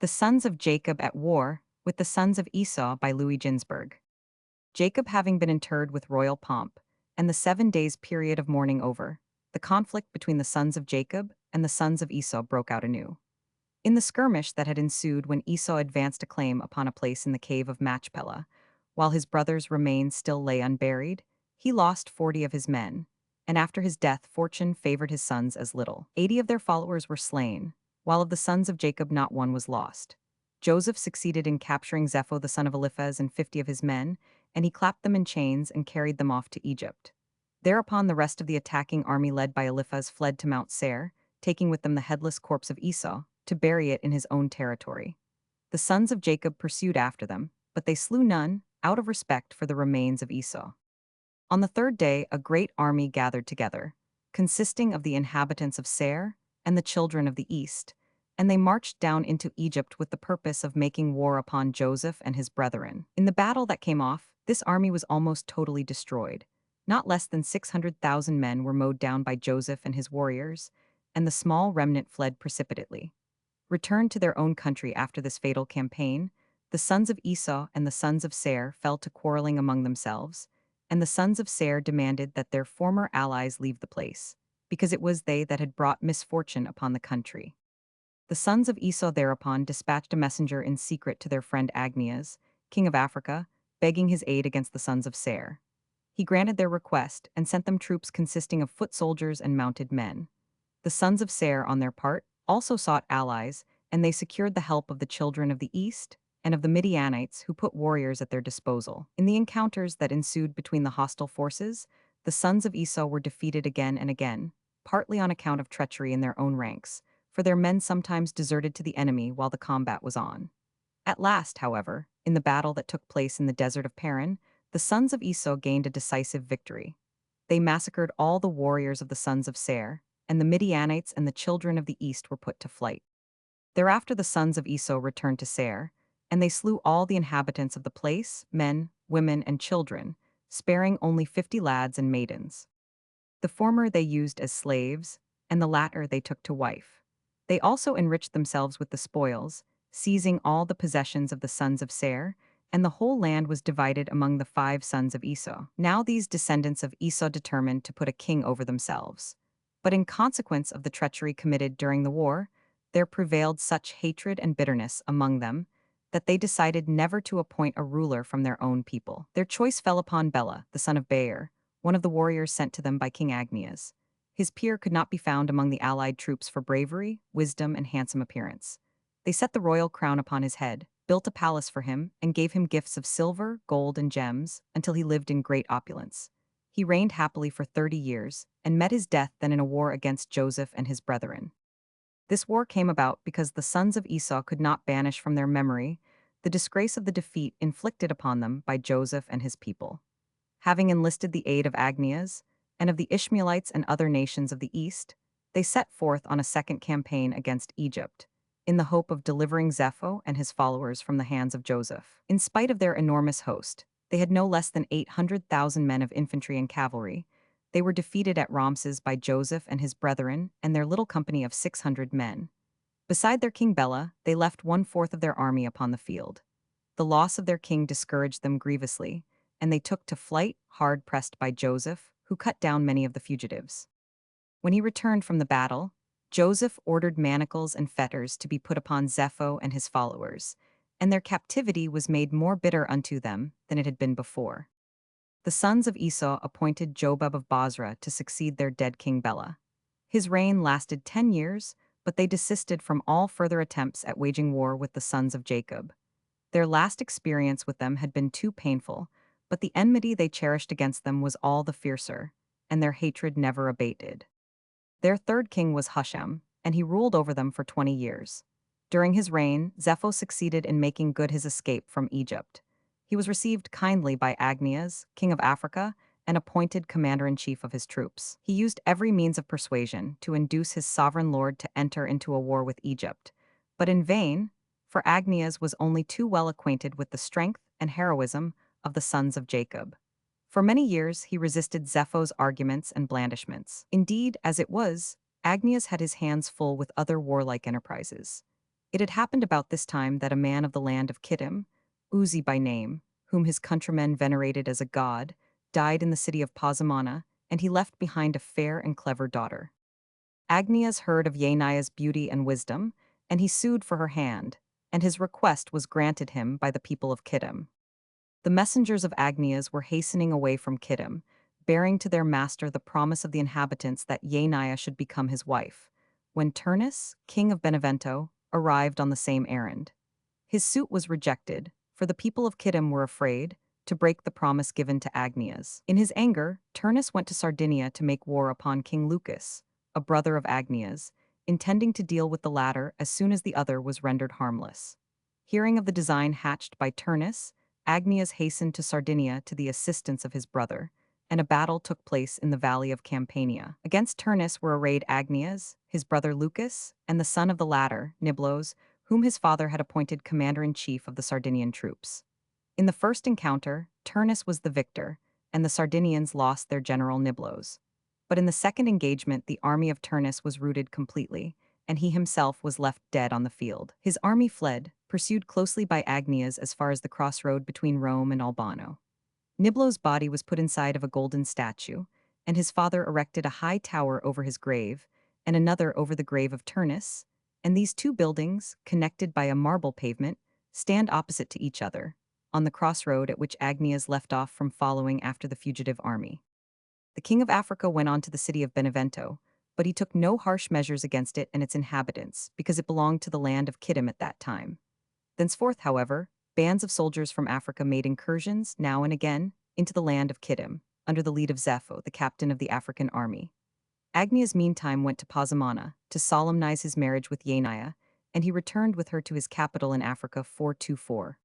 The Sons of Jacob at War with the Sons of Esau by Louis Ginzberg. Jacob having been interred with royal pomp, and the 7 days period of mourning over, the conflict between the sons of Jacob and the sons of Esau broke out anew. In the skirmish that had ensued when Esau advanced a claim upon a place in the cave of Machpelah, while his brother's remains still lay unburied, he lost 40 of his men, and after his death fortune favored his sons as little. 80 of their followers were slain, while of the sons of Jacob not one was lost. Joseph succeeded in capturing Zepho the son of Eliphaz and 50 of his men, and he clapped them in chains and carried them off to Egypt. Thereupon the rest of the attacking army led by Eliphaz fled to Mount Seir, taking with them the headless corpse of Esau, to bury it in his own territory. The sons of Jacob pursued after them, but they slew none, out of respect for the remains of Esau. On the third day a great army gathered together, consisting of the inhabitants of Seir and the children of the east, and they marched down into Egypt with the purpose of making war upon Joseph and his brethren. In the battle that came off, this army was almost totally destroyed. Not less than 600,000 men were mowed down by Joseph and his warriors, and the small remnant fled precipitately. Returned to their own country after this fatal campaign, the sons of Esau and the sons of Seir fell to quarreling among themselves, and the sons of Seir demanded that their former allies leave the place, because it was they that had brought misfortune upon the country. The sons of Esau thereupon dispatched a messenger in secret to their friend Agnias, king of Africa, begging his aid against the sons of Seir. He granted their request and sent them troops consisting of foot soldiers and mounted men. The sons of Seir, on their part, also sought allies, and they secured the help of the children of the east and of the Midianites who put warriors at their disposal. In the encounters that ensued between the hostile forces, the sons of Esau were defeated again and again, partly on account of treachery in their own ranks, for their men sometimes deserted to the enemy while the combat was on. At last, however, in the battle that took place in the desert of Paran, the sons of Esau gained a decisive victory. They massacred all the warriors of the sons of Seir, and the Midianites and the children of the east were put to flight. Thereafter the sons of Esau returned to Seir, and they slew all the inhabitants of the place, men, women, and children, sparing only 50 lads and maidens. The former they used as slaves, and the latter they took to wife. They also enriched themselves with the spoils, seizing all the possessions of the sons of Seir, and the whole land was divided among the 5 sons of Esau. Now these descendants of Esau determined to put a king over themselves. But in consequence of the treachery committed during the war, there prevailed such hatred and bitterness among them that they decided never to appoint a ruler from their own people. Their choice fell upon Bela, the son of Beer, one of the warriors sent to them by King Agnias. His peer could not be found among the allied troops for bravery, wisdom, and handsome appearance. They set the royal crown upon his head, built a palace for him, and gave him gifts of silver, gold, and gems, until he lived in great opulence. He reigned happily for 30 years, and met his death then in a war against Joseph and his brethren. This war came about because the sons of Esau could not banish from their memory the disgrace of the defeat inflicted upon them by Joseph and his people. Having enlisted the aid of Agnias, and of the Ishmaelites and other nations of the east, they set forth on a second campaign against Egypt, in the hope of delivering Zepho and his followers from the hands of Joseph. In spite of their enormous host, they had no less than 800,000 men of infantry and cavalry. They were defeated at Ramses by Joseph and his brethren and their little company of 600 men. Beside their king Bela, they left 1/4 of their army upon the field. The loss of their king discouraged them grievously, and they took to flight, hard pressed by Joseph, who cut down many of the fugitives. When he returned from the battle, Joseph ordered manacles and fetters to be put upon Zepho and his followers, and their captivity was made more bitter unto them than it had been before. The sons of Esau appointed Jobab of Bozrah to succeed their dead king Bela. His reign lasted 10 years, but they desisted from all further attempts at waging war with the sons of Jacob. Their last experience with them had been too painful, but the enmity they cherished against them was all the fiercer, and their hatred never abated. Their third king was Husham, and he ruled over them for 20 years. During his reign, Zepho succeeded in making good his escape from Egypt. He was received kindly by Agnias, king of Africa, and appointed commander-in-chief of his troops. He used every means of persuasion to induce his sovereign lord to enter into a war with Egypt, but in vain, for Agnias was only too well acquainted with the strength and heroism of the sons of Jacob. For many years he resisted Zepho's arguments and blandishments. Indeed, as it was, Agnias had his hands full with other warlike enterprises. It had happened about this time that a man of the land of Kittim, Uzi by name, whom his countrymen venerated as a god, died in the city of Pazamana, and he left behind a fair and clever daughter. Agnias heard of Yeniah's beauty and wisdom, and he sued for her hand, and his request was granted him by the people of Kittim. The messengers of Agnias were hastening away from Kittim, bearing to their master the promise of the inhabitants that Yeniah should become his wife, when Turnus, king of Benevento, arrived on the same errand. His suit was rejected, for the people of Kittim were afraid to break the promise given to Agnias. In his anger, Turnus went to Sardinia to make war upon King Lucus, a brother of Agnias, intending to deal with the latter as soon as the other was rendered harmless. Hearing of the design hatched by Turnus, Agnias hastened to Sardinia to the assistance of his brother, and a battle took place in the valley of Campania. Against Turnus were arrayed Agnias, his brother Lucus, and the son of the latter, Niblos, whom his father had appointed commander-in-chief of the Sardinian troops. In the first encounter, Turnus was the victor, and the Sardinians lost their general Niblos. But in the second engagement, the army of Turnus was routed completely, and he himself was left dead on the field. His army fled, pursued closely by Agnias as far as the crossroad between Rome and Albano. Niblo's body was put inside of a golden statue, and his father erected a high tower over his grave, and another over the grave of Turnus, and these two buildings, connected by a marble pavement, stand opposite to each other, on the crossroad at which Agnias left off from following after the fugitive army. The king of Africa went on to the city of Benevento, but he took no harsh measures against it and its inhabitants, because it belonged to the land of Kittim at that time. Thenceforth, however, bands of soldiers from Africa made incursions, now and again, into the land of Kittim, under the lead of Zepho, the captain of the African army. Agnias meantime went to Pazamana to solemnize his marriage with Yeniah, and he returned with her to his capital in Africa 424.